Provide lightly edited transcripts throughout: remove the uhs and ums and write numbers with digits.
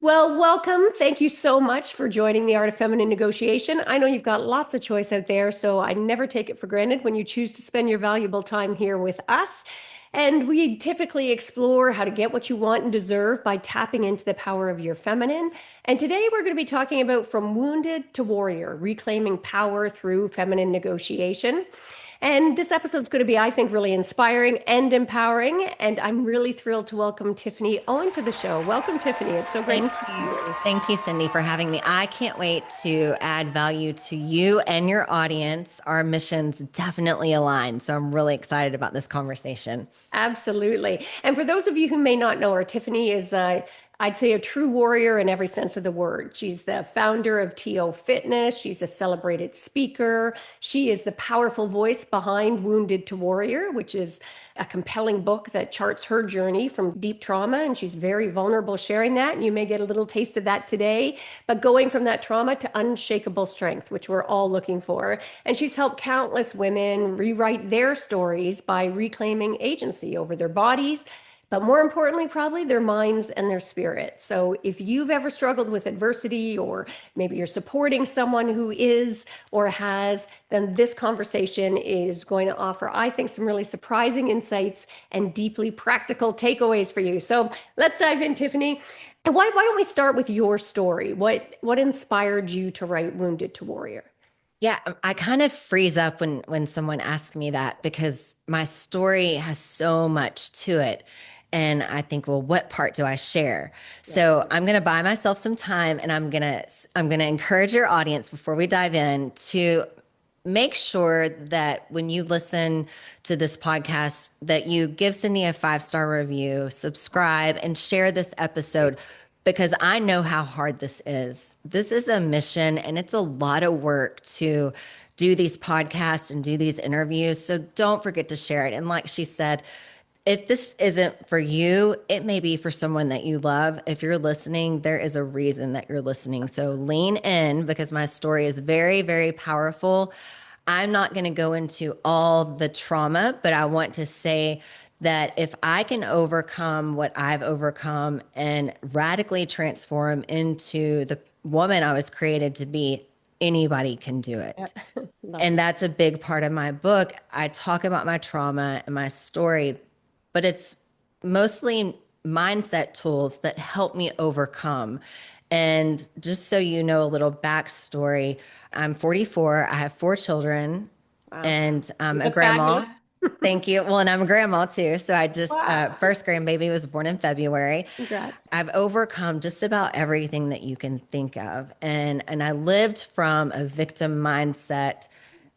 Well, welcome. Thank you so much for joining the Art of Feminine Negotiation. I know you've got lots of choice out there, so I never take it for granted when you choose to spend your valuable time here with us. And we typically explore how to get what you want and deserve by tapping into the power of your feminine. And today we're going to be talking about from wounded to warrior, reclaiming power through feminine negotiation. And this episode's going to be, I think, really inspiring and empowering. And I'm really thrilled to welcome Tiffany Owen to the show. Welcome, Tiffany. It's so great. Thank you. Thank you, Cindy, for having me. I can't wait to add value to you and your audience. Our missions definitely align. So I'm really excited about this conversation. Absolutely. And for those of you who may not know her, Tiffany is, I'd say, a true warrior in every sense of the word. She's the founder of TO Fitness. She's a celebrated speaker. She is the powerful voice behind Wounded to Warrior, which is a compelling book that charts her journey from deep trauma. And she's very vulnerable sharing that. And you may get a little taste of that today, but going from that trauma to unshakable strength, which we're all looking for. And she's helped countless women rewrite their stories by reclaiming agency over their bodies, but more importantly, probably their minds and their spirits. So if you've ever struggled with adversity, or maybe you're supporting someone who is or has, then this conversation is going to offer, I think, some really surprising insights and deeply practical takeaways for you. So let's dive in, Tiffany. And why don't we start with your story? What inspired you to write Wounded to Warrior? Yeah, I kind of freeze up when someone asks me that because my story has so much to it. And I think, well, what part do I share? So I'm going to buy myself some time, and I'm going to encourage your audience before we dive in to make sure that when you listen to this podcast, that you give Cindy a 5-star review, subscribe, and share this episode, because I know how hard this is. This is a mission, and it's a lot of work to do these podcasts and do these interviews. So don't forget to share it. And like she said, if this isn't for you, it may be for someone that you love. If you're listening, there is a reason that you're listening. So lean in, because my story is very, very powerful. I'm not going to go into all the trauma, but I want to say that if I can overcome what I've overcome and radically transform into the woman I was created to be, anybody can do it. Yep. And that's a big part of my book. I talk about my trauma and my story, but it's mostly mindset tools that help me overcome. And just so you know, a little backstory, I'm 44. I have 4 children, Wow. and I'm a Look grandma. fabulous. Thank you. Well, and I'm a grandma too. So I just, Wow. first grandbaby was born in February. Congrats. I've overcome just about everything that you can think of. And I lived from a victim mindset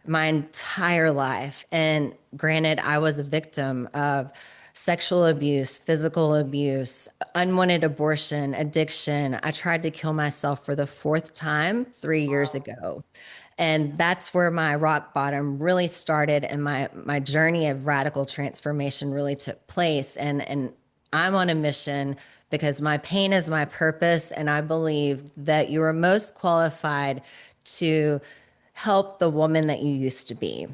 my entire life. And granted, I was a victim of sexual abuse, physical abuse, unwanted abortion, addiction. I tried to kill myself for the 4th time 3 years ago. And that's where my rock bottom really started, and my journey of radical transformation really took place. And I'm on a mission because my pain is my purpose, and I believe that you are most qualified to help the woman that you used to be.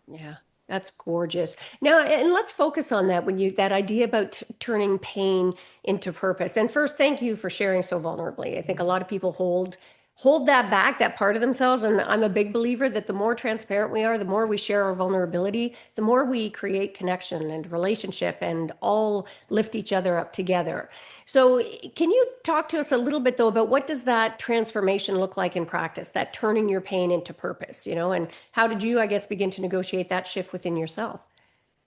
Yeah, that's gorgeous. Now, and let's focus on that that idea about turning pain into purpose. And first, thank you for sharing so vulnerably. I think a lot of people hold that back, that part of themselves. And I'm a big believer that the more transparent we are, the more we share our vulnerability, the more we create connection and relationship and all lift each other up together. So can you talk to us a little bit though about what does that transformation look like in practice, that turning your pain into purpose, and how did you, I guess, begin to negotiate that shift within yourself?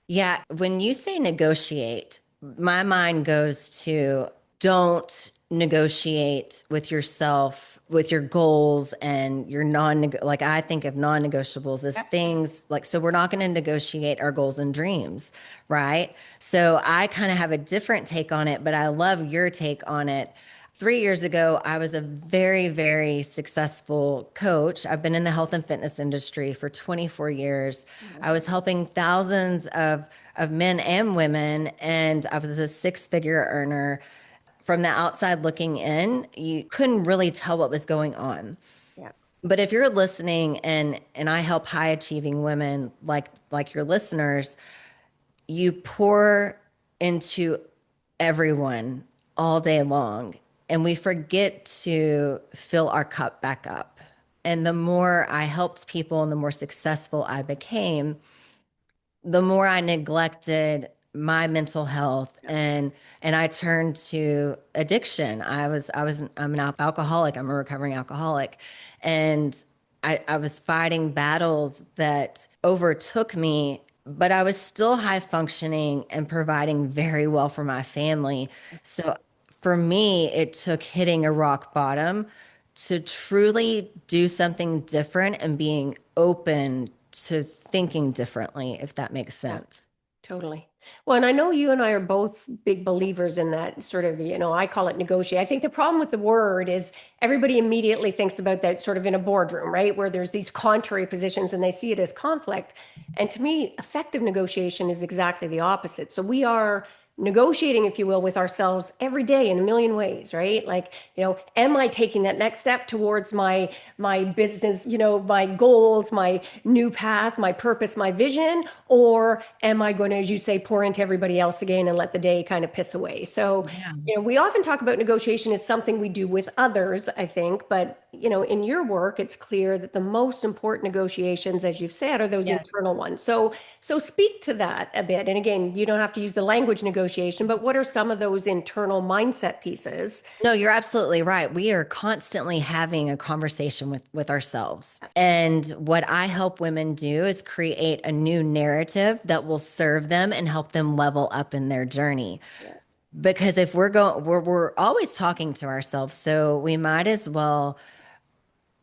Yeah, when you say negotiate, my mind goes to don't negotiate with yourself, with your goals and your like I think of non-negotiables as things like, so we're not going to negotiate our goals and dreams, right? So I kind of have a different take on it, but I love your take on it. 3 years ago, I was a very, very successful coach. I've been in the health and fitness industry for 24 years. I was helping thousands of men and women, and I was a 6-figure earner. From the outside looking in, you couldn't really tell what was going on. Yeah. But if you're listening, and I help high achieving women like your listeners, you pour into everyone all day long. and we forget to fill our cup back up. And the more I helped people and the more successful I became, the more I neglected my mental health, and I turned to addiction. I'm an alcoholic. I'm a recovering alcoholic. And I was fighting battles that overtook me, but I was still high functioning and providing very well for my family. So for me, it took hitting a rock bottom to truly do something different and being open to thinking differently, if that makes Yeah. sense. Totally. Well, and I know you and I are both big believers in that sort of, I call it negotiate. I think the problem with the word is everybody immediately thinks about that sort of in a boardroom, right? Where there's these contrary positions and they see it as conflict. And to me, effective negotiation is exactly the opposite. So we are negotiating, if you will, with ourselves every day in a million ways, right? Like, am I taking that next step towards my business, my goals, my new path, my purpose, my vision, or am I going to, as you say, pour into everybody else again and let the day kind of piss away? So, Yeah. we often talk about negotiation as something we do with others, I think, but in your work, it's clear that the most important negotiations, as you've said, are those Yes. internal ones. So speak to that a bit. And again, you don't have to use the language negotiation, but what are some of those internal mindset pieces? No, you're absolutely right. We are constantly having a conversation with ourselves. And what I help women do is create a new narrative that will serve them and help them level up in their journey. Yeah. Because if we're always talking to ourselves, so we might as well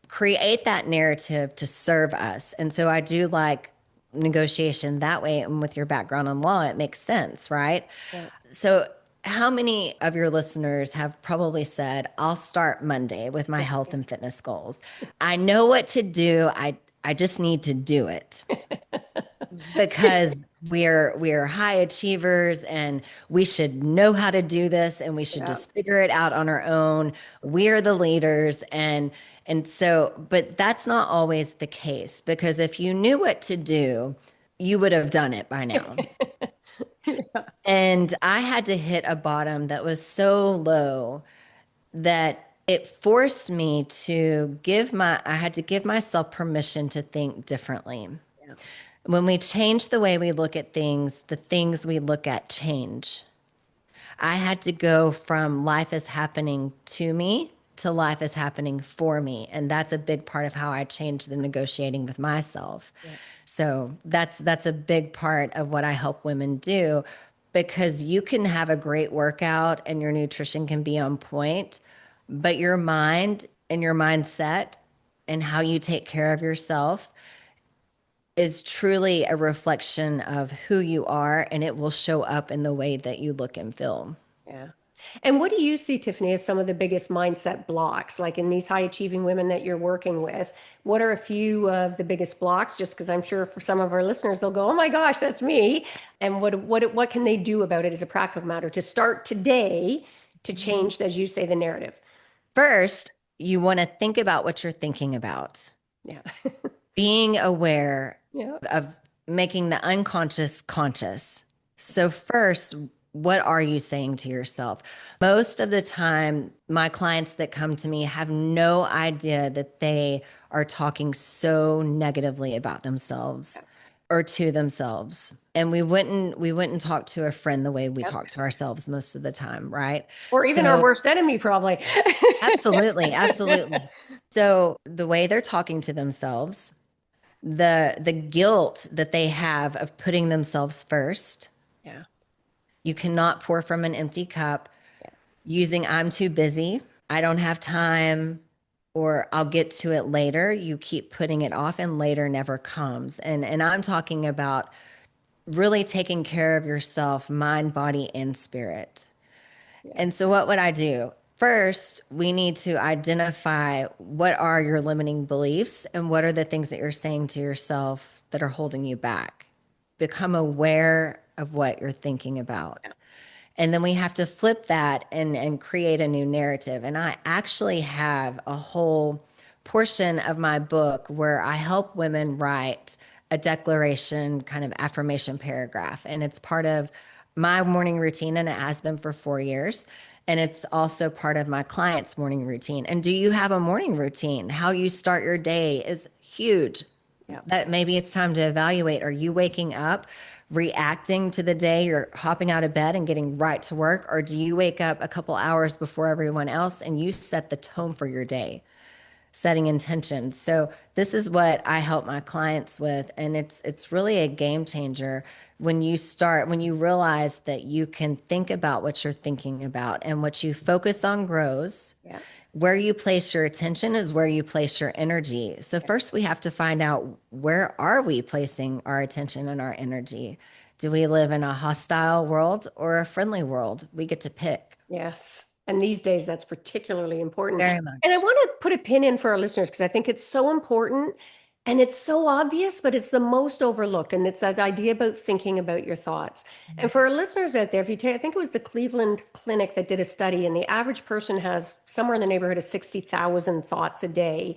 create that narrative to serve us. And so I do like negotiation that way. And with your background in law, it makes sense, right? Yeah. So, how many of your listeners have probably said, I'll start Monday with my health and fitness goals? I know what to do. I just need to do it because we're high achievers and we should know how to do this and we should Yeah. just figure it out on our own. We're the leaders, and so, but that's not always the case, because if you knew what to do, you would have done it by now. And I had to hit a bottom that was so low that it forced me to I had to give myself permission to think differently. Yeah. When we change the way we look at things, the things we look at change. I had to go from life is happening to me to life is happening for me. And that's a big part of how I changed the negotiating with myself. Yeah. So that's a big part of what I help women do, because you can have a great workout and your nutrition can be on point, but your mind and your mindset and how you take care of yourself is truly a reflection of who you are, and it will show up in the way that you look and feel. Yeah. And what do you see, Tiffany, as some of the biggest mindset blocks, like in these high achieving women that you're working with? What are a few of the biggest blocks? Just because I'm sure for some of our listeners, they'll go, "Oh my gosh, that's me." And what can they do about it as a practical matter to start today to change, as you say, the narrative? First, you want to think about what you're thinking about, Yeah. being aware Yeah. of making the unconscious conscious. So, first, what are you saying to yourself? Most of the time, my clients that come to me have no idea that they are talking so negatively about themselves or to themselves. And we wouldn't talk to a friend the way we Yep. talk to ourselves most of the time, right? Or even our So, worst enemy, probably. absolutely, absolutely. So, the way they're talking to themselves, the guilt that they have of putting themselves first. Yeah. You cannot pour from an empty cup. Yeah. Using I'm too busy, I don't have time, or I'll get to it later. You keep putting it off and later never comes. And I'm talking about really taking care of yourself, mind, body, and spirit. Yeah. And so what would I do? First, we need to identify what are your limiting beliefs and what are the things that you're saying to yourself that are holding you back. Become aware of what you're thinking about. And then we have to flip that and create a new narrative. And I actually have a whole portion of my book where I help women write a declaration, kind of affirmation paragraph. And it's part of my morning routine, and it has been for 4 years. And it's also part of my client's morning routine. And do you have a morning routine? How you start your day is huge. Yeah. That maybe it's time to evaluate. Are you waking up, reacting to the day? You're hopping out of bed and getting right to work? Or do you wake up a couple hours before everyone else and you set the tone for your day? Setting intentions. So this is what I help my clients with, and it's really a game changer when you realize that you can think about what you're thinking about, and what you focus on grows. Yeah. Where you place your attention is where you place your energy. So first we have to find out, where are we placing our attention and our energy? Do we live in a hostile world or a friendly world? We get to pick. Yes. And these days, that's particularly important. Very And I much. want to put a pin in for our listeners because I think it's so important and it's so obvious, but it's the most overlooked. And it's that idea about thinking about your thoughts. And for our listeners out there, if you take, I think it was the Cleveland Clinic that did a study, and the average person has somewhere in the neighborhood of 60,000 thoughts a day.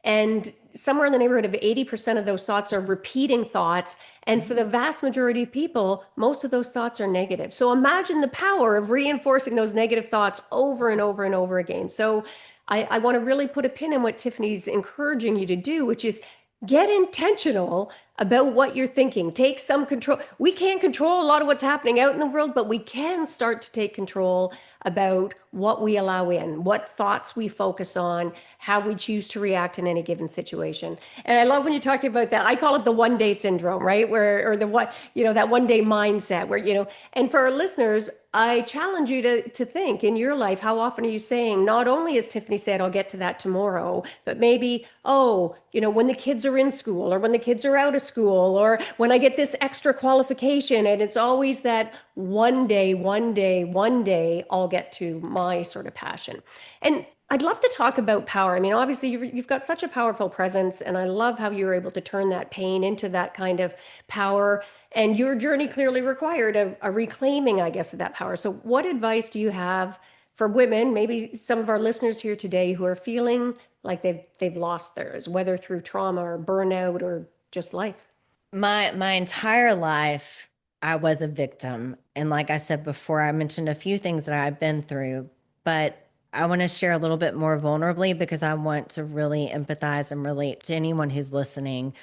And somewhere in the neighborhood of 80% of those thoughts are repeating thoughts. And for the vast majority of people, most of those thoughts are negative. So imagine the power of reinforcing those negative thoughts over and over and over again. So I want to really put a pin in what Tiffany's encouraging you to do, which is get intentional about what you're thinking. Take some control. We can't control a lot of what's happening out in the world, but we can start to take control about what we allow in, what thoughts we focus on, how we choose to react in any given situation. And I love when you talk about that. I call it the 1 day syndrome, right? Where, or the what, that 1 day mindset where, and for our listeners, I challenge you to think in your life, how often are you saying, not only as Tiffany said, I'll get to that tomorrow, but maybe, oh, when the kids are in school, or when the kids are out of school, or when I get this extra qualification. And it's always that 1 day, 1 day, 1 day, I'll get to my sort of passion. And I'd love to talk about power. I mean, obviously, you've got such a powerful presence, and I love how you were able to turn that pain into that kind of power. And your journey clearly required a reclaiming, I guess, of that power. So, what advice do you have for women, maybe some of our listeners here today, who are feeling like they've lost theirs, whether through trauma or burnout or just life? My entire life, I was a victim. And like I said before, I mentioned a few things that I've been through, but I want to share a little bit more vulnerably because I want to really empathize and relate to anyone who's listening.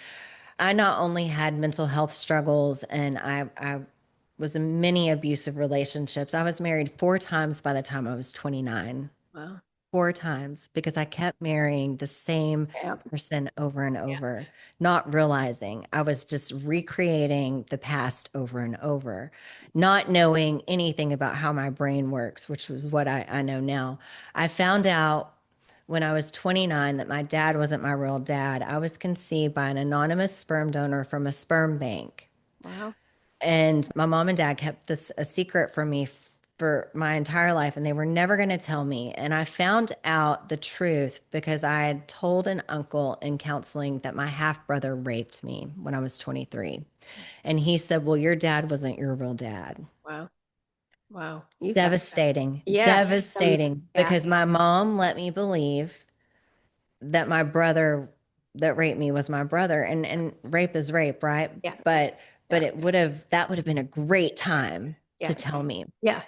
I not only had mental health struggles, and I was in many abusive relationships. I was married 4 times by the time I was 29. Wow. 4 times, because I kept marrying the same Yeah. person over and Yeah. over, not realizing I was just recreating the past over and over, not knowing anything about how my brain works, which was what I know now. I found out when I was 29 that my dad wasn't my real dad. I was conceived by an anonymous sperm donor from a sperm bank. Wow. And my mom and dad kept this a secret from me for my entire life, and they were never going to tell me. And I found out the truth because I had told an uncle in counseling that my half brother raped me when I was 23. And he said, "Well, your dad wasn't your real dad." Wow. Wow. You've got, Devastating, yeah. devastating, Yeah. because my mom let me believe that my brother that raped me was my brother, and rape is rape, right? Yeah. But Yeah. that would have been a great time to Yeah. tell me. Yeah.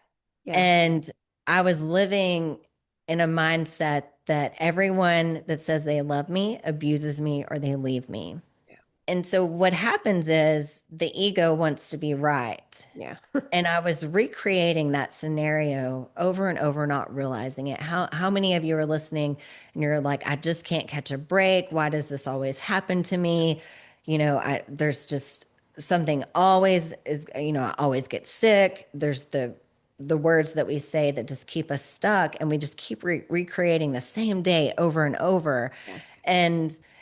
Yeah. And I was living in a mindset that everyone that says they love me abuses me or they leave me. Yeah. And so what happens is the ego wants to be right. Yeah. And I was recreating that scenario over and over, not realizing it. How many of you are listening and you're like, I just can't catch a break. Why does this always happen to me? There's just something always is, I always get sick. There's the words that we say that just keep us stuck, and we just keep recreating the same day over and over. Yeah.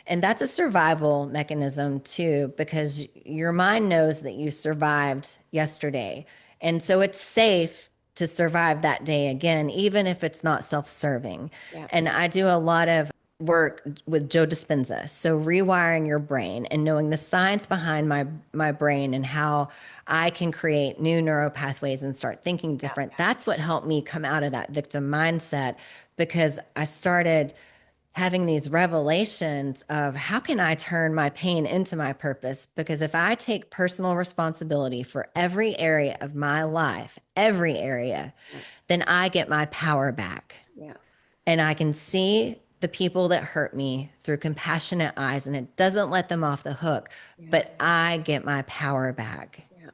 And that's a survival mechanism too, because your mind knows that you survived yesterday. And so it's safe to survive that day again, even if it's not self-serving. Yeah. And I do a lot of work with Joe Dispenza. So rewiring your brain and knowing the science behind my brain and how I can create new neural pathways and start thinking different. That's what helped me come out of that victim mindset, because I started having these revelations of how can I turn my pain into my purpose? Because if I take personal responsibility for every area of my life, every area, Yeah. then I get my power back. Yeah. And I can see the people that hurt me through compassionate eyes, and it doesn't let them off the hook, Yeah. but I get my power back. Yeah.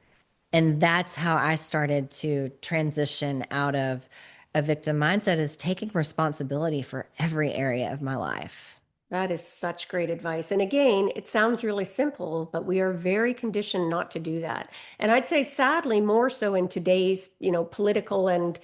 And that's how I started to transition out of a victim mindset, is taking responsibility for every area of my life. That is such great advice. And again, it sounds really simple, but we are very conditioned not to do that. And I'd say sadly more so in today's, political and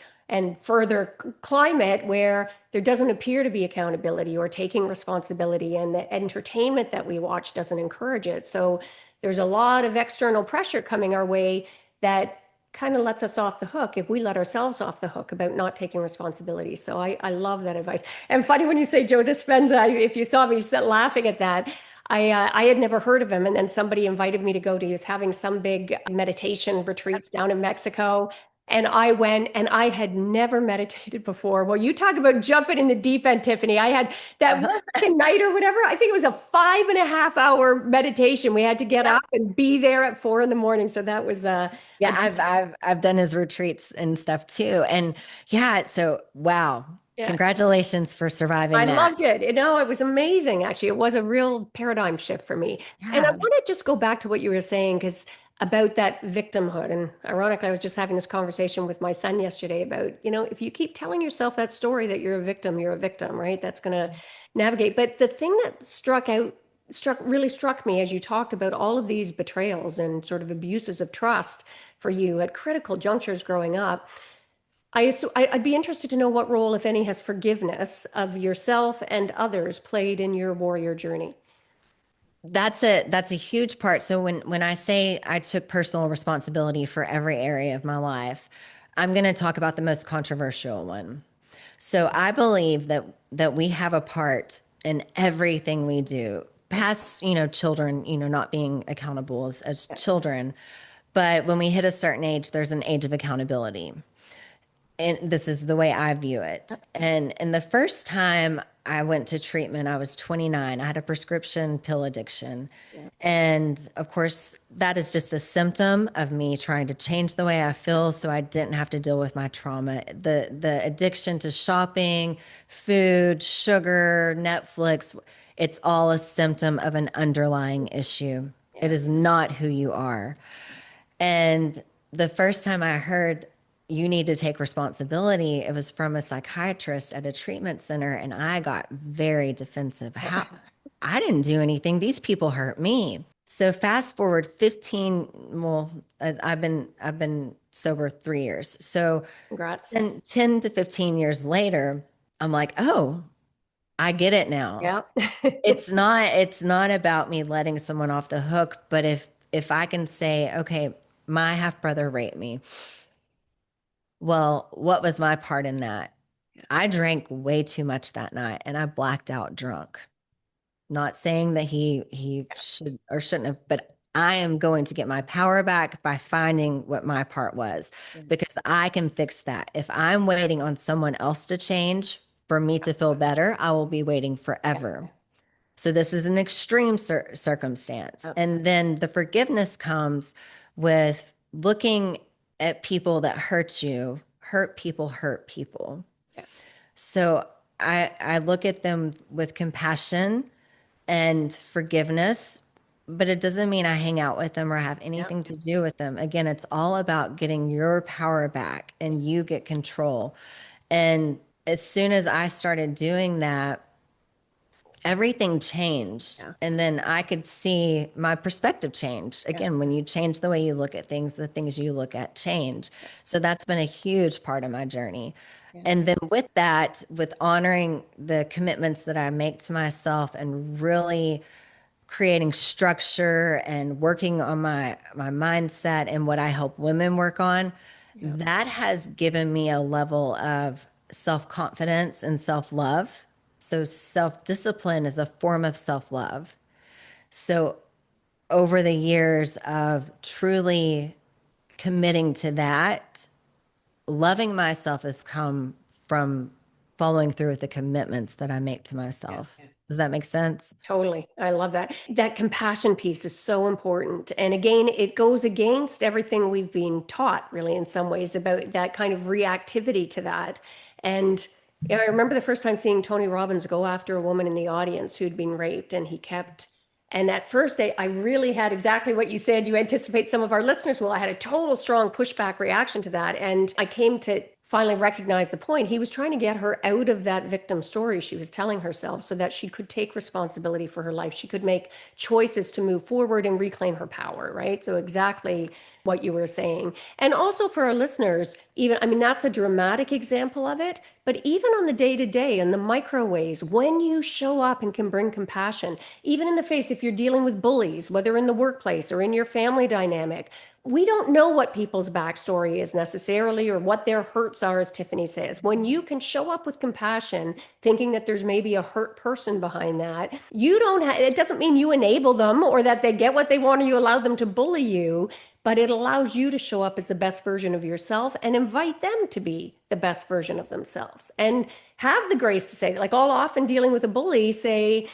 further climate where there doesn't appear to be accountability or taking responsibility, and the entertainment that we watch doesn't encourage it. So there's a lot of external pressure coming our way that kind of lets us off the hook if we let ourselves off the hook about not taking responsibility. So I love that advice. And funny when you say Joe Dispenza, if you saw me laughing at that, I had never heard of him. And then somebody invited me to go to, he was having some big meditation retreats down in Mexico. And I went and I had never meditated before. Well, you talk about jumping in the deep end, Tiffany. I had that one night or whatever. I think it was a 5.5 hour meditation. We had to get Yep. up and be there at 4 in the morning. So that was a Yeah, I've done his retreats and stuff too. And yeah, so wow. yeah. Congratulations for I surviving that. loved it. It was amazing, actually. It was a real paradigm shift for me. And I Yeah. want to just go back to what you were saying, because about that victimhood. And ironically, I was just having this conversation with my son yesterday about, if you keep telling yourself that story that you're a victim, right? That's going to navigate. But the thing that really struck me as you talked about all of these betrayals and sort of abuses of trust for you at critical junctures growing up. I'd be interested to know what role, if any, has forgiveness of yourself and others played in your warrior journey. That's a huge part. So when I say I took personal responsibility for every area of my life, I'm going to talk about the most controversial one. So I believe that we have a part in everything we do. Past, children, not being accountable as Yeah. children, but when we hit a certain age, there's an age of accountability. And this is the way I view it. And the first time I went to treatment, I was 29. I had a prescription pill addiction. Yeah. And of course, that is just a symptom of me trying to change the way I feel so I didn't have to deal with my trauma. The addiction to shopping, food, sugar, Netflix, it's all a symptom of an underlying issue. It Yeah. is not who you are. And the first time I heard you need to take responsibility, it was from a psychiatrist at a treatment center. And I got very defensive. How? I didn't do anything. These people hurt me. So fast forward 15, well, I've been sober 3 years. So Congrats. 10 to 15 years later, I'm like, oh, I get it now. Yeah. It's not about me letting someone off the hook, but if I can say, okay, my half brother raped me. Well, what was my part in that? I drank way too much that night and I blacked out drunk. Not saying that he should or shouldn't have, but I am going to get my power back by finding what my part was, because I can fix that. If I'm waiting on someone else to change for me to feel better, I will be waiting forever. So this is an extreme circumstance. Yeah. And then the forgiveness comes with looking at people that hurt you. Hurt people hurt people. Yeah. So I look at them with compassion and forgiveness, but it doesn't mean I hang out with them or have Yeah. anything to do with them. Again, it's all about getting your power back and you get control. And as soon as I started doing that, everything changed. Yeah. And then I could see my perspective change. Yeah. Again, when you change the way you look at things, the things you look at change. So that's been a huge part of my journey. Yeah. And then with that, with honoring the commitments that I make to myself and really creating structure and working on my mindset and what I help women work on, Yeah. that has given me a level of self-confidence and self-love. So self-discipline is a form of self-love. So over the years of truly committing to that, loving myself has come from following through with the commitments that I make to myself. Does that make sense? Totally. I love that. That compassion piece is so important. And again, it goes against everything we've been taught, really, in some ways, about that kind of reactivity to that. And I remember the first time seeing Tony Robbins go after a woman in the audience who'd been raped, and he kept. And at first, I really had exactly what you said. You anticipate some of our listeners will. I had a total strong pushback reaction to that. And I came to finally recognize the point. He was trying to get her out of that victim story she was telling herself so that she could take responsibility for her life. She could make choices to move forward and reclaim her power, right? So exactly what you were saying. And also for our listeners, even, I mean, that's a dramatic example of it, but even on the day to day and the micro ways, when you show up and can bring compassion, even in the face, if you're dealing with bullies, whether in the workplace or in your family dynamic, we don't know what people's backstory is necessarily or what their hurts are, as Tiffany says. When you can show up with compassion, thinking that there's maybe a hurt person behind that, you don't have, it doesn't mean you enable them or that they get what they want or you allow them to bully you, but it allows you to show up as the best version of yourself and invite them to be the best version of themselves and have the grace to say, like, all often dealing with a bully, say,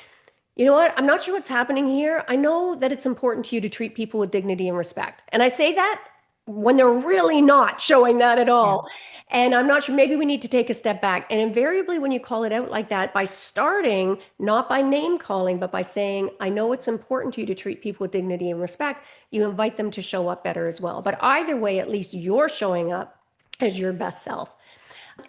you know what? I'm not sure what's happening here. I know that it's important to you to treat people with dignity and respect. And I say that when they're really not showing that at Yeah. all. And I'm not sure, maybe we need to take a step back. And invariably, when you call it out like that, by starting, not by name calling, but by saying, I know it's important to you to treat people with dignity and respect, you invite them to show up better as well. But either way, at least you're showing up as your best self.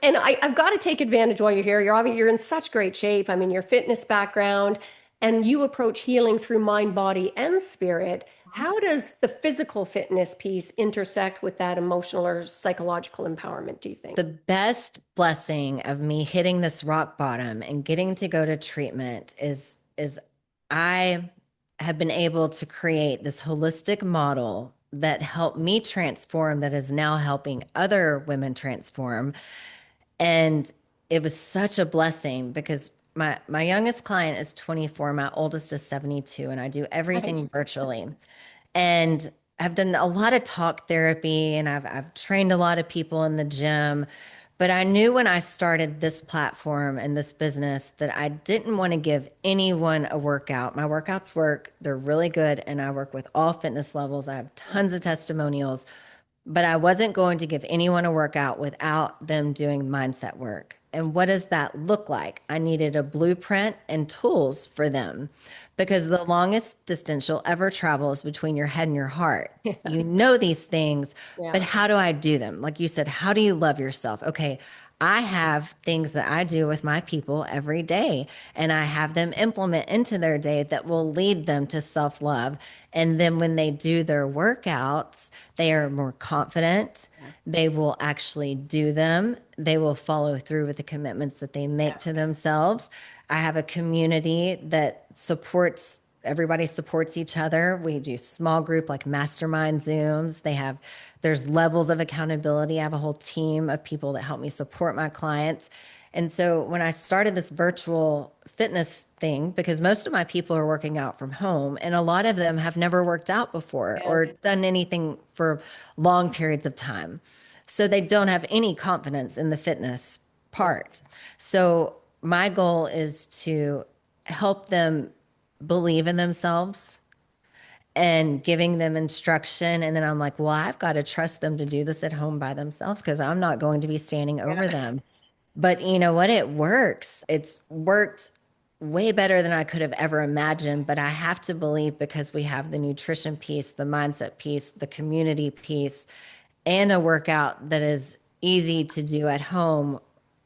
And I've got to take advantage while you're here. You're in such great shape. I mean, your fitness background, and you approach healing through mind, body, and spirit. How does the physical fitness piece intersect with that emotional or psychological empowerment, do you think? The best blessing of me hitting this rock bottom and getting to go to treatment is I have been able to create this holistic model that helped me transform, that is now helping other women transform. And it was such a blessing because my youngest client is 24, my oldest is 72, and I do everything Nice. virtually. And I've done a lot of talk therapy and I've trained a lot of people in the gym. But I knew when I started this platform and this business that I didn't want to give anyone a workout. My workouts work, they're really good, and I work with all fitness levels. I have tons of testimonials, but I wasn't going to give anyone a workout without them doing mindset work. And what does that look like? I needed a blueprint and tools for them because the longest distance you'll ever travel is between your head and your heart. You know these things, but Yeah. how do I do them? Like you said, how do you love yourself? Okay, I have things that I do with my people every day, and I have them implement into their day that will lead them to self love. And then when they do their workouts, they are more confident. Yeah. They will actually do them. They will follow through with the commitments that they make Yeah. to themselves. I have a community that supports everybody supports each other. We do small group like mastermind Zooms. There's levels of accountability. I have a whole team of people that help me support my clients. And so when I started this virtual fitness thing, because most of my people are working out from home and a lot of them have never worked out before Yeah. or done anything for long periods of time. So they don't have any confidence in the fitness part. So my goal is to help them believe in themselves and giving them instruction. And then I'm like, well, I've got to trust them to do this at home by themselves because I'm not going to be standing over Yeah. them. But you know what? It works. It's worked way better than I could have ever imagined. But I have to believe because we have the nutrition piece, the mindset piece, the community piece, and a workout that is easy to do at home.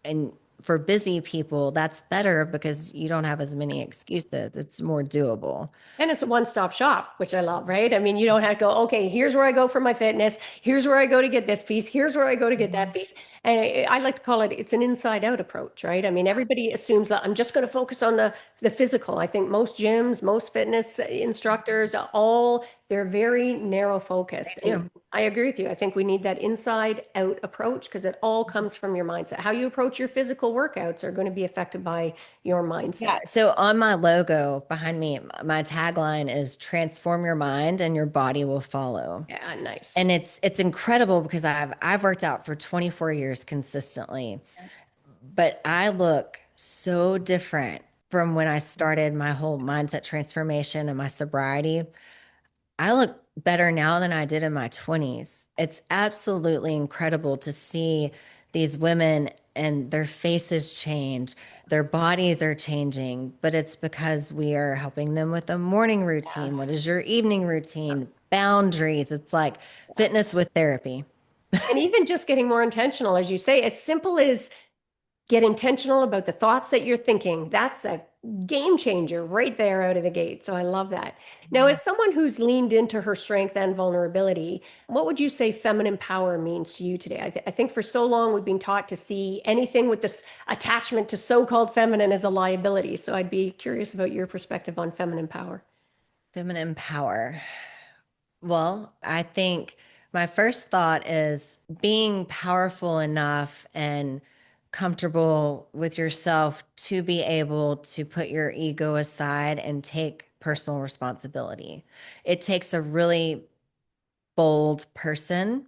And for busy people, that's better because you don't have as many excuses. It's more doable. And it's a one-stop shop, which I love, right? I mean, you don't have to go, okay, here's where I go for my fitness. Here's where I go to get this piece. Here's where I go to get that piece. And I like to call it, it's an inside-out approach, right? I mean, everybody assumes that I'm just going to focus on the physical. I think most gyms, most fitness instructors, all, they're very narrow focused. They And do. I agree with you. I think we need that inside-out approach because it all comes from your mindset. How you approach your physical workouts are going to be affected by your mindset. Yeah. So on my logo behind me, my tagline is transform your mind and your body will follow. Yeah, nice. And it's incredible because I've worked out for 24 years consistently. but I look so different from when I started my whole mindset transformation and my sobriety. I look better now than I did in my 20s. It's absolutely incredible to see these women and their faces change, their bodies are changing, but it's because we are helping them with a morning Yeah. routine. What is your evening routine? Boundaries. It's like fitness with therapy. And even just getting more intentional, as you say, as simple as get intentional about the thoughts that you're thinking. That's a game changer right there out of the gate. So I love that. Now, as someone who's leaned into her strength and vulnerability, what would you say feminine power means to you today? I think for so long we've been taught to see anything with this attachment to so-called feminine as a liability. So I'd be curious about your perspective on feminine power. Feminine power. Well, I think my first thought is being powerful enough and comfortable with yourself to be able to put your ego aside and take personal responsibility. It takes a really bold person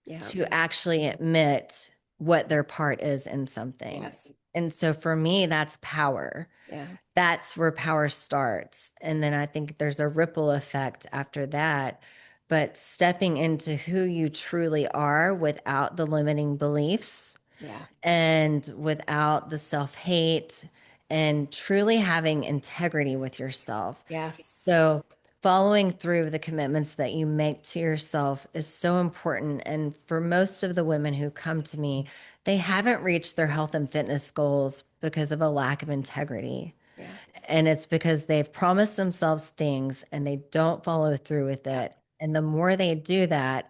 Yeah. to actually admit what their part is in something. Yes. And so for me, that's power. Yeah. That's where power starts. And then I think there's a ripple effect after that. But stepping into who you truly are without the limiting beliefs Yeah. and without the self hate and truly having integrity with yourself. Yes. So, following through with the commitments that you make to yourself is so important. And for most of the women who come to me, they haven't reached their health and fitness goals because of a lack of integrity. Yeah. And it's because they've promised themselves things and they don't follow through with Yeah. it. And the more they do that,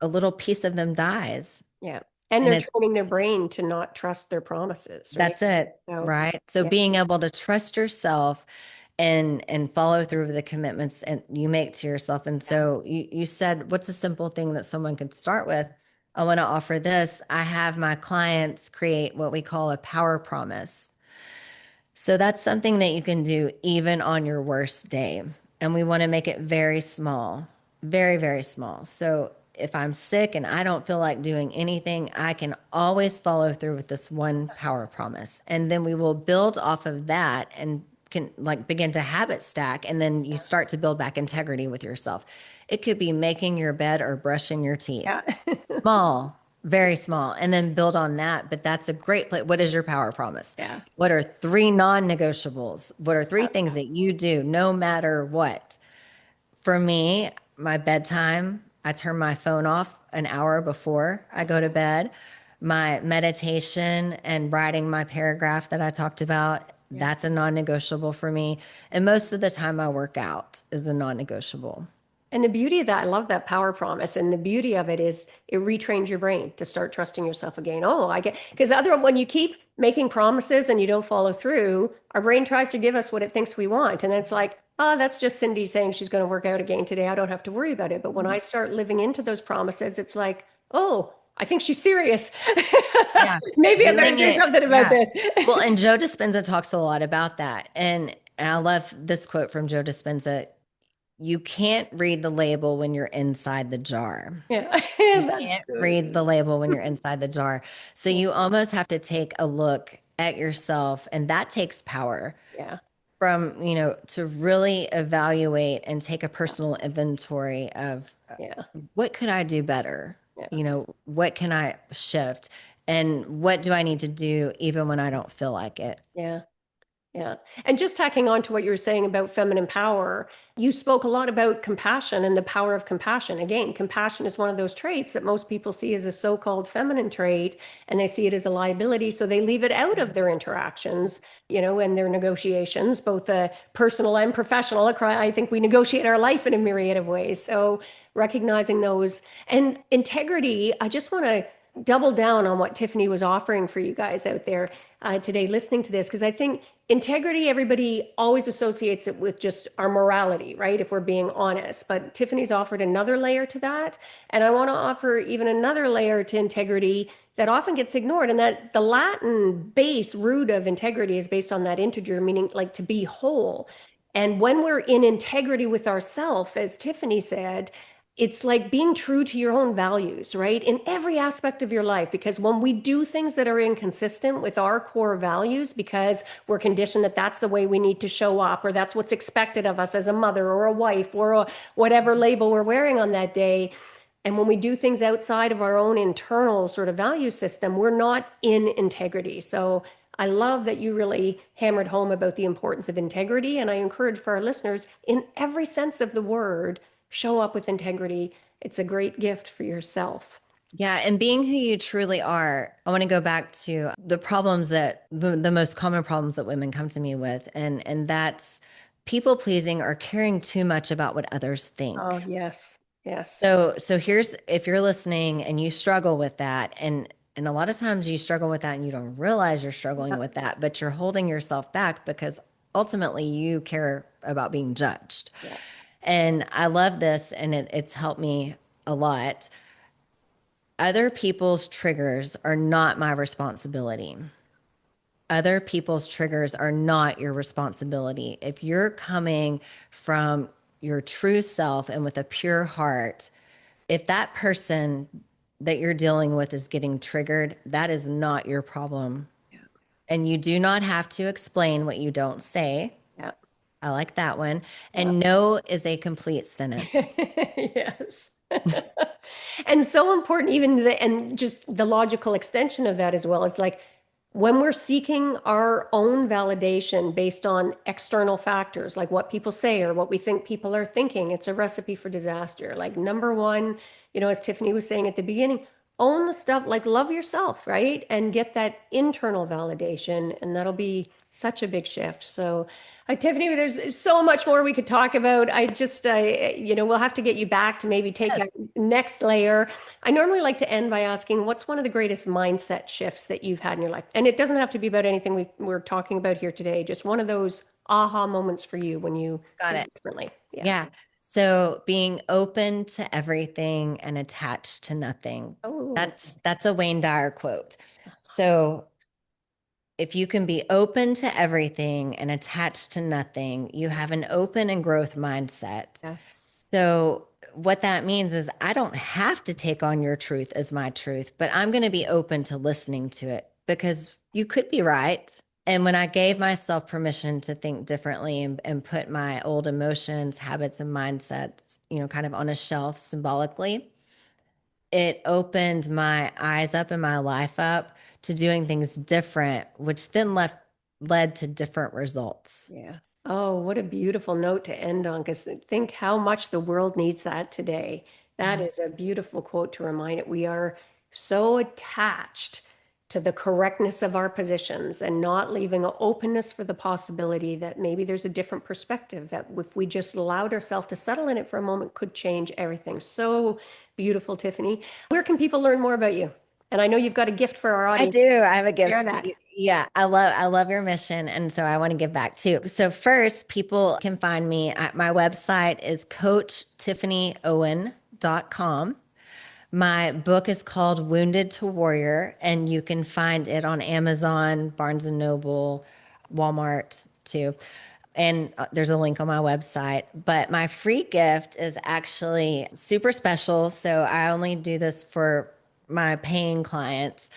a little piece of them dies. Yeah. And And they're it's training their brain to not trust their promises, right? that's it, So, right? So yeah. being able to trust yourself and follow through with the commitments and you make to yourself. And so you said, what's a simple thing that someone could start with? I want to offer this. I have my clients create what we call a power promise. So that's something that you can do even on your worst day. And we want to make it very small, very, very small. So if I'm sick and I don't feel like doing anything, I can always follow through with this one power promise. And then we will build off of that and can like begin to habit stack. And then you start to build back integrity with yourself. It could be making your bed or brushing your teeth. Yeah. Small, very small, and then build on that. But that's a great place. What is your power promise? Yeah. What are three non negotiables? What are three things that you do no matter what? For me, my bedtime, I turn my phone off an hour before I go to bed. My meditation and writing my paragraph that I talked about, Yeah. that's a non negotiable for me. And most of the time, I work out is a non negotiable. And the beauty of that, I love that power promise. And the beauty of it is it retrains your brain to start trusting yourself again. Oh, I get, because other, when you keep making promises and you don't follow through, our brain tries to give us what it thinks we want. And it's like, oh, that's just Cindy saying she's going to work out again today. I don't have to worry about it. But when I start living into those promises, it's like, oh, I think she's serious. Yeah, Maybe I better doing do it. something about Yeah. this. Well, and Joe Dispenza talks a lot about that. And I love this quote from Joe Dispenza. You can't read the label when you're inside the jar. Yeah, You that's can't good. read the label when you're inside the jar. So you almost have to take a look at yourself, and that takes power Yeah, from, to really evaluate and take a personal inventory of yeah, what could I do better? yeah. What can I shift? And what do I need to do even when I don't feel like it? Yeah. Yeah. And just tacking on to what you were saying about feminine power, you spoke a lot about compassion and the power of compassion. Again, compassion is one of those traits that most people see as a so-called feminine trait, and they see it as a liability. So they leave it out of their interactions, and their negotiations, both personal and professional. I think we negotiate our life in a myriad of ways. So recognizing those and integrity, I just want to double down on what Tiffany was offering for you guys out there today listening to this, because I think integrity, everybody always associates it with just our morality, right? If we're being honest. But Tiffany's offered another layer to that. And I want to offer even another layer to integrity that often gets ignored. And that the Latin base root of integrity is based on that integer, meaning like to be whole. And when we're in integrity with ourselves, as Tiffany said, it's like being true to your own values, right? In every aspect of your life. Because when we do things that are inconsistent with our core values, because we're conditioned that that's the way we need to show up, or that's what's expected of us as a mother or a wife or whatever label we're wearing on that day. And when we do things outside of our own internal sort of value system, we're not in integrity. So I love that you really hammered home about the importance of integrity. And I encourage for our listeners, in every sense of the word, show up with integrity. It's a great gift for yourself. Yeah, and being who you truly are. I want to go back to the problems that the most common problems that women come to me with, and that's people pleasing or caring too much about what others Oh, think. yes. Yes. So here's if you're listening and you struggle with that, and a lot of times you struggle with that and you don't realize you're struggling Yeah. with that, but you're holding yourself back because ultimately you care about being judged. Yeah. And I love this, and it's helped me a lot. Other people's triggers are not my responsibility. Other people's triggers are not your responsibility. If you're coming from your true self and with a pure heart, if that person that you're dealing with is getting triggered, that is not your problem. Yeah. And you do not have to explain what you don't say. Yeah. I like that one. Yeah. And no is a complete sentence. Yes. And so important, even and just the logical extension of that as well. It's like when we're seeking our own validation based on external factors, like what people say or what we think people are thinking, it's a recipe for disaster. Like, number one, as Tiffany was saying at the beginning, own the stuff, like love yourself, right? And get that internal validation, and that'll be such a big shift. So, Tiffany, there's so much more we could talk about. We'll have to get you back to maybe take a Yes. next layer. I normally like to end by asking, what's one of the greatest mindset shifts that you've had in your life? And it doesn't have to be about anything we're talking about here today, just one of those aha moments for you when you Got think it. differently. Yeah. Yeah. So being open to everything and attached to nothing. Oh, That's a Wayne Dyer quote. So if you can be open to everything and attached to nothing, you have an open and growth mindset. yes. So what that means is I don't have to take on your truth as my truth, but I'm going to be open to listening to it because you could be right. And when I gave myself permission to think differently and put my old emotions, habits, and mindsets, kind of on a shelf symbolically, it opened my eyes up and my life up to doing things different, which then led to different results. Yeah. Oh, what a beautiful note to end on, because think how much the world needs that today. That Yeah. is a beautiful quote to remind it. We are so attached to the correctness of our positions and not leaving an openness for the possibility that maybe there's a different perspective that if we just allowed ourselves to settle in it for a moment could change everything. So beautiful, Tiffany. Where can people learn more about you? And I know you've got a gift for our I audience. do. I have a Share gift. that. Yeah, I love your mission. And so I want to give back too. So first, people can find me at my website is coachtiffanyowen.com. My book is called Wounded to Warrior, and you can find it on Amazon, Barnes and Noble, Walmart too. And there's a link on my website. But my free gift is actually super special. So I only do this for my paying clients.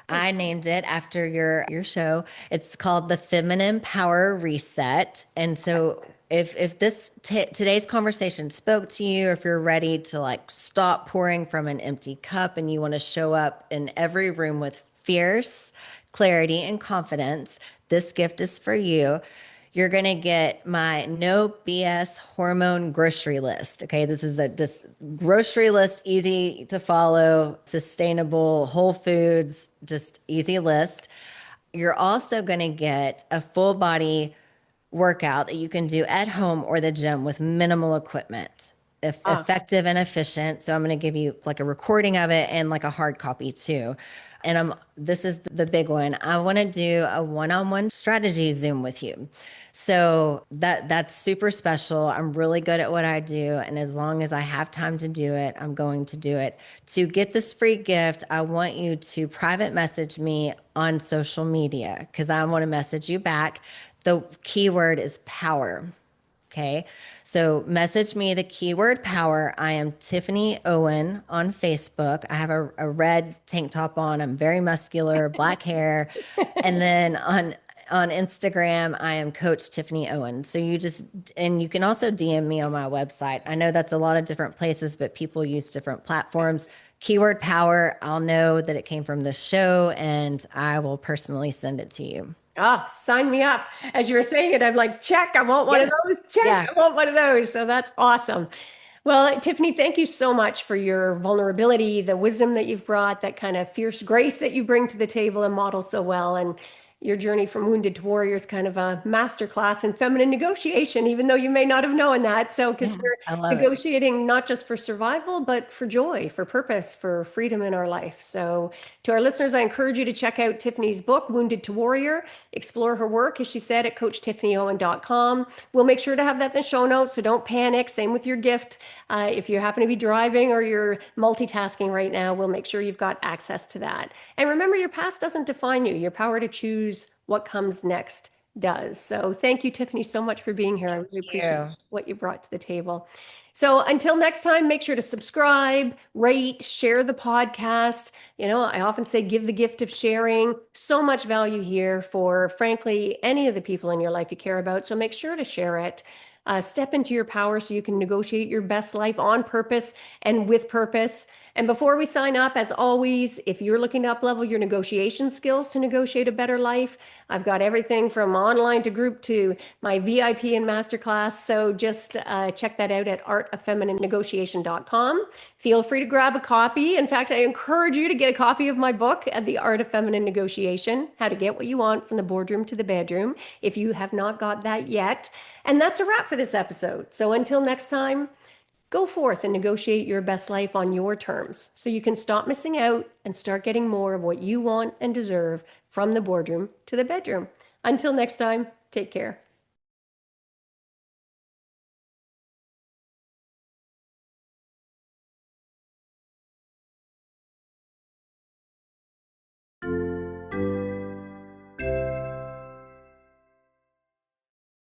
I named it after your show. It's called the Feminine Power Reset. And so if this today's conversation spoke to you, or if you're ready to like stop pouring from an empty cup and you want to show up in every room with fierce clarity and confidence, this gift is for you. You're going to get my no BS hormone grocery list. Okay. This is a just grocery list, easy to follow, sustainable, whole foods, just easy list. You're also going to get a full body workout that you can do at home or the gym with minimal equipment. If Ah, effective and efficient. So I'm going to give you like a recording of it and like a hard copy too. And this is the big one. I want to do a one-on-one strategy Zoom with you. So that's super special. I'm really good at what I do. And as long as I have time to do it, I'm going to do it. To get this free gift, I want you to private message me on social media because I want to message you back. The keyword is power. Okay. So message me the keyword power. I am Tiffany Owen on Facebook. I have a red tank top on. I'm very muscular, black hair. And then on Instagram, I am Coach Tiffany Owen. So and you can also DM me on my website. I know that's a lot of different places, but people use different platforms. Keyword power, I'll know that it came from this show and I will personally send it to you. Ah, sign me up. As you were saying it, I'm like, check, I want one of Yes. those. Check, Yeah. I want one of those. So that's awesome. Well, Tiffany, thank you so much for your vulnerability, the wisdom that you've brought, that kind of fierce grace that you bring to the table and model so well. And your journey from wounded to warrior is kind of a masterclass in feminine negotiation, even though you may not have known that. So, because Yeah. we're I love it. negotiating not just for survival, but for joy, for purpose, for freedom in our life. So, to our listeners, I encourage you to check out Tiffany's book, Wounded to Warrior. Explore her work, as she said, at CoachTiffanyOwen.com. We'll make sure to have that in the show notes, so don't panic. Same with your gift. If you happen to be driving or you're multitasking right now, we'll make sure you've got access to that. And remember, your past doesn't define you. Your power to choose what comes next does. So thank you, Tiffany, so much for being here. I Thank really appreciate you. what you brought to the table. So until next time, make sure to subscribe, rate, share the podcast. I often say give the gift of sharing. So much value here for, frankly, any of the people in your life you care about. So make sure to share it. Step into your power so you can negotiate your best life on purpose and with purpose. And before we sign up, as always, if you're looking to up-level your negotiation skills to negotiate a better life, I've got everything from online to group to my VIP and masterclass. So just check that out at artoffemininenegotiation.com. Feel free to grab a copy. In fact, I encourage you to get a copy of my book, The Art of Feminine Negotiation, How to Get What You Want from the Boardroom to the Bedroom, if you have not got that yet. And that's a wrap for this episode. So until next time, go forth and negotiate your best life on your terms so you can stop missing out and start getting more of what you want and deserve from the boardroom to the bedroom. Until next time, take care.